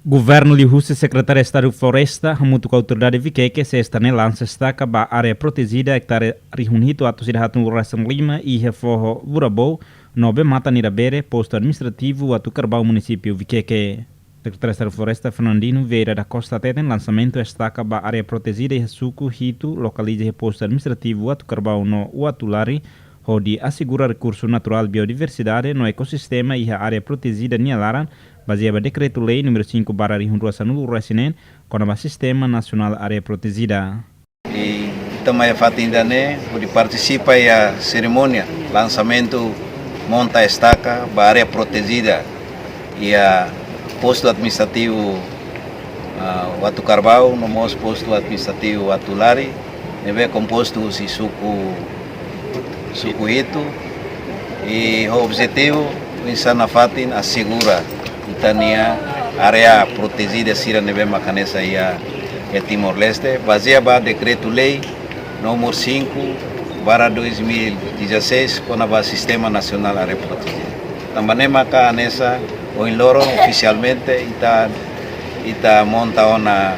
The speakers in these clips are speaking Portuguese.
Governo Lihusi, secretário de Estado de Floresta, junto com a autoridade Viqueque, se está lança estaca para área protegida, hectare rihunito a tosida hatun Ração Lima e reforro Burabou, nobe mata nirabere, posto administrativo a Tucarbau, município Viqueque. Secretário de Estado de Floresta, Fernandino Vieira da Costa, tem lançamento estaca para área protegida e suco hito, localiza posto administrativo a Tucarbau no Uatulari, onde assegura recurso natural biodiversidade no ecossistema e a área protegida Nialaran, baseado no Decreto-Lei número 5/2021, com o Sistema Nacional Área Protegida. E também a Fatindane, onde participa a cerimônia, lançamento, monta a estaca para a área protegida e a posto administrativo Watu Carbau, no nosso posto administrativo Atulari, neve composto de sucuito e o objetivo é na Fatin assegura Itania área protegida sira neve macanesa ia Timor-Leste, baseado no Decreto-Lei número 5/2016 com o Sistema Nacional Área Protegida. Também maca nessa o Loro oficialmente ita monta uma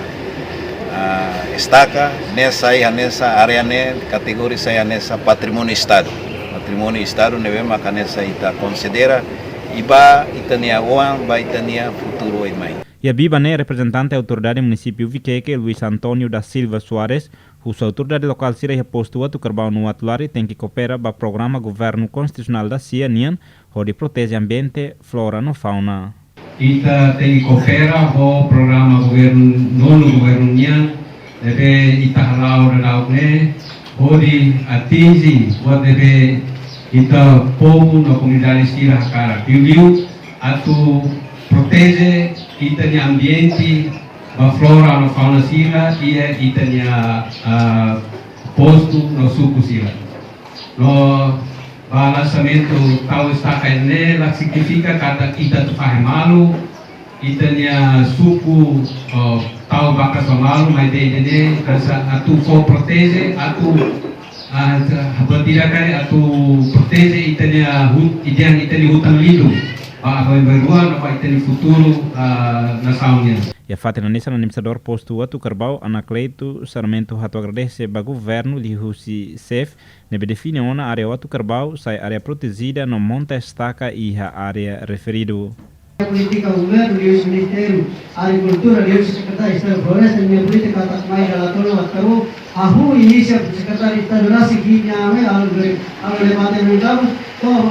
estaca nessa área categoria nessa patrimônio Estado. Patrimônio Estado neve maca nessa ita considera e itania futuro e mais. E a Bibane, representante da autoridade município Viqueque, Luiz Antônio da Silva Soares, a autoridade local será reposto a Tucarbau no Atulari, tem que cooperar para o programa Governo Constitucional da CIA, onde protege ambiente, flora e fauna. Ita tem que cooperar com o programa governo NIAN, deve ita halau ne, onde atinge, deve ita povo na comunidade sira cara piu atu protege itania ambiente, a flora e fauna sira e itania posto no suco sira. No lançamento tal estaca nela significa cada kita tu faz malu, itania suco tal vaca somalu, mas de atu for protege atu bertirakan atau protege itania hutan lindung berruang apa itani futuro nasalnya. E a Fátima Nessa, administrador posto a Tucarbau, Ana Cleito Sarmento Rato agradece ao governo de Russi SEF, nebe define uma área a Tucarbau, sai área protegida no monta estaca e a área referido. Política governo, o Ministério da Agricultura, o Secretário de Estado de Floresta, minha política está mais relatório acabou. A rua inicia o Secretário de Estado lá seguinte a levanta no cabo, todo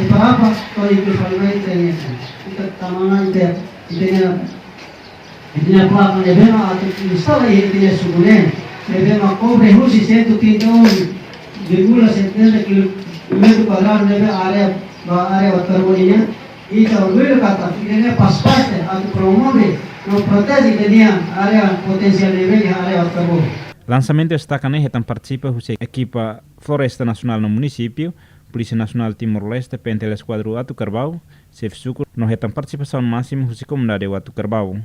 para todo principalmente tem tamanho tinha placa levando a instala e tinha suculento, levando a cobre Russi 131,70 km² leva área waterboardnya. Ita orgulho kata, ini pas-pas atau promove, não protege que área potencial de área waterboard. Lançamento estaca ne hetan participa a equipa Floresta Nacional no município, Polícia Nacional Timor-Leste, Pentel Esquadro a Tucarbau, SEF Suco, no hetan participação máxima a comunidade a Tucarbau.